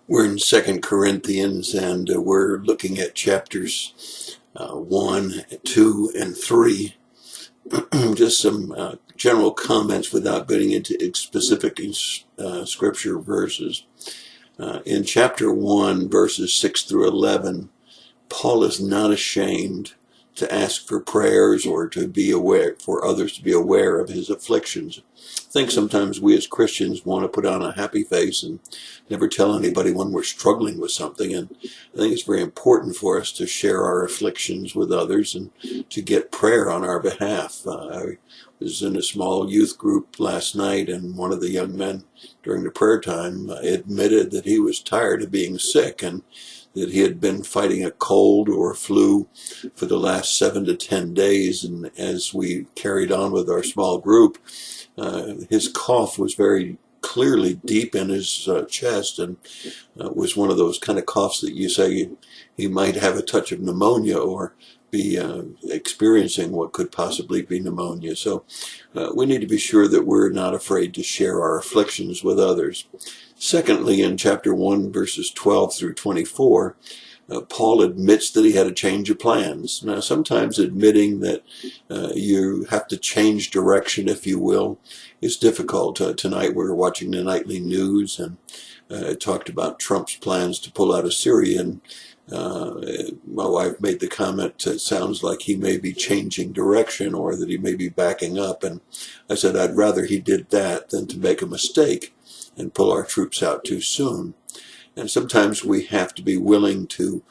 We're in 2 Corinthians, and we're looking at chapters 1, 2, and 3. Just some general comments without getting into specific scripture verses. In chapter 1, verses 6 through 11, Paul is not ashamed to ask for prayers or to be aware, for others to be aware of his afflictions. I think sometimes we as Christians want to put on a happy face and never tell anybody when we're struggling with something. And I think it's very important for us to share our afflictions with others and to get prayer on our behalf. I was in a small youth group last night, and one of the young men during the prayer time admitted that he was tired of being sick and that he had been fighting a cold or flu for the last 7 to 10 days. And as we carried on with our small group, his cough was very clearly deep in his chest, and was one of those kind of coughs that you say he might have a touch of pneumonia or be experiencing what could possibly be pneumonia. So we need to be sure that we're not afraid to share our afflictions with others. Secondly, in chapter 1, verses 12 through 24, Paul admits that he had a change of plans. Now, sometimes admitting that you have to change direction, if you will, is difficult. Tonight we were watching the nightly news, and it talked about Trump's plans to pull out of Syria. And my wife made the comment, it sounds like he may be changing direction or that he may be backing up. And I said, I'd rather he did that than to make a mistake and pull our troops out too soon. And sometimes we have to be willing to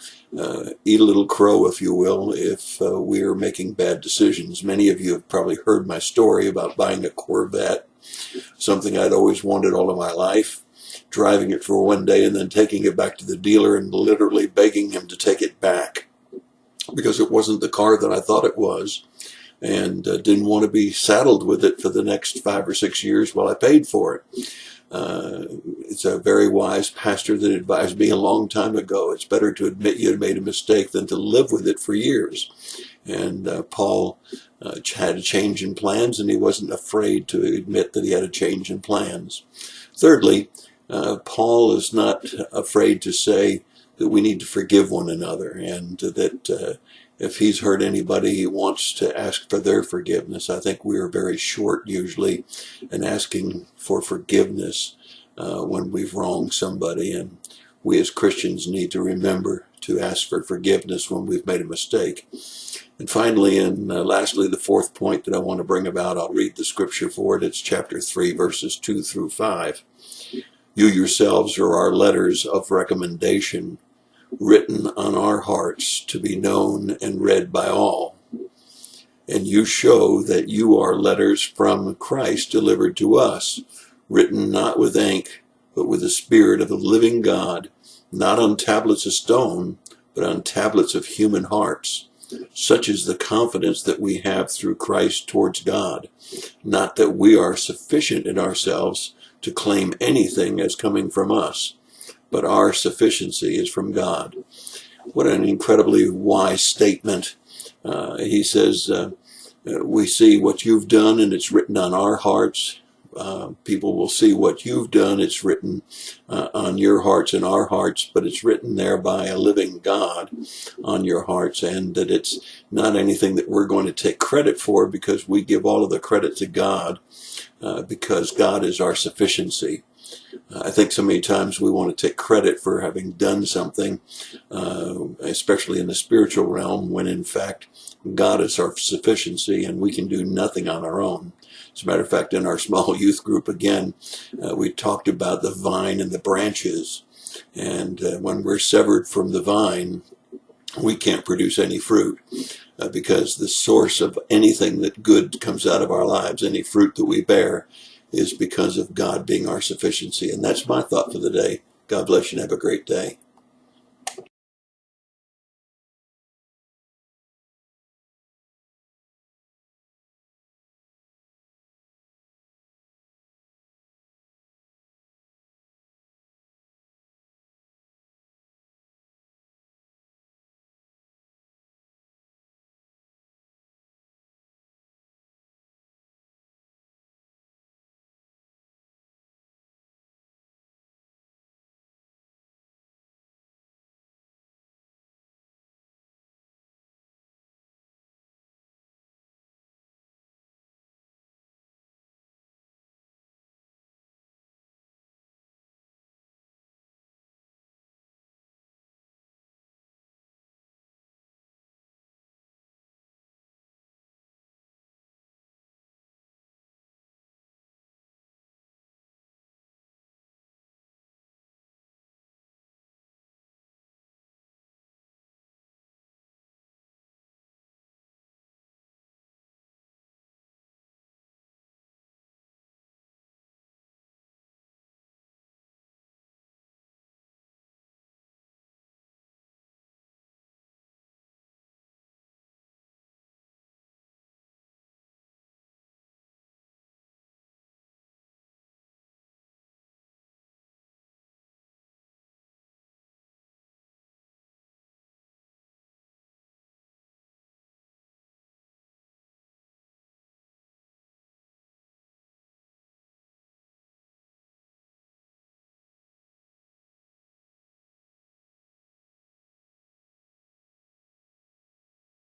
eat a little crow, if you will, if we are making bad decisions. Many of you have probably heard my story about buying a Corvette, something I'd always wanted all of my life, driving it for one day and then taking it back to the dealer and literally begging him to take it back because it wasn't the car that I thought it was, and didn't want to be saddled with it for the next 5 or 6 years while I paid for it. It's a very wise pastor that advised me a long time ago, it's better to admit you had made a mistake than to live with it for years. And Paul had a change in plans, and he wasn't afraid to admit that he had a change in plans. Thirdly, Paul is not afraid to say that we need to forgive one another, and that if he's hurt anybody, he wants to ask for their forgiveness. I think we are very short usually in asking for forgiveness when we've wronged somebody, and we as Christians need to remember to ask for forgiveness when we've made a mistake. And finally, and lastly, the fourth point that I want to bring about, I'll read the scripture for it. It's chapter 3, verses 2 through 5. You yourselves are our letters of recommendation, written on our hearts to be known and read by all. And you show that you are letters from Christ delivered to us, written not with ink, but with the Spirit of the living God, not on tablets of stone, but on tablets of human hearts. Such is the confidence that we have through Christ towards God, not that we are sufficient in ourselves to claim anything as coming from us, but our sufficiency is from God. What an incredibly wise statement. He says, we see what you've done, and it's written on our hearts. People will see what you've done. It's written on your hearts and our hearts, but it's written there by a living God on your hearts, and that it's not anything that we're going to take credit for, because we give all of the credit to God, because God is our sufficiency. I think so many times we want to take credit for having done something, especially in the spiritual realm, when in fact God is our sufficiency and we can do nothing on our own. As a matter of fact, in our small youth group, again, we talked about the vine and the branches. And when we're severed from the vine, we can't produce any fruit, because the source of anything that good comes out of our lives, any fruit that we bear, is because of God being our sufficiency. And that's my thought for the day. God bless you and have a great day.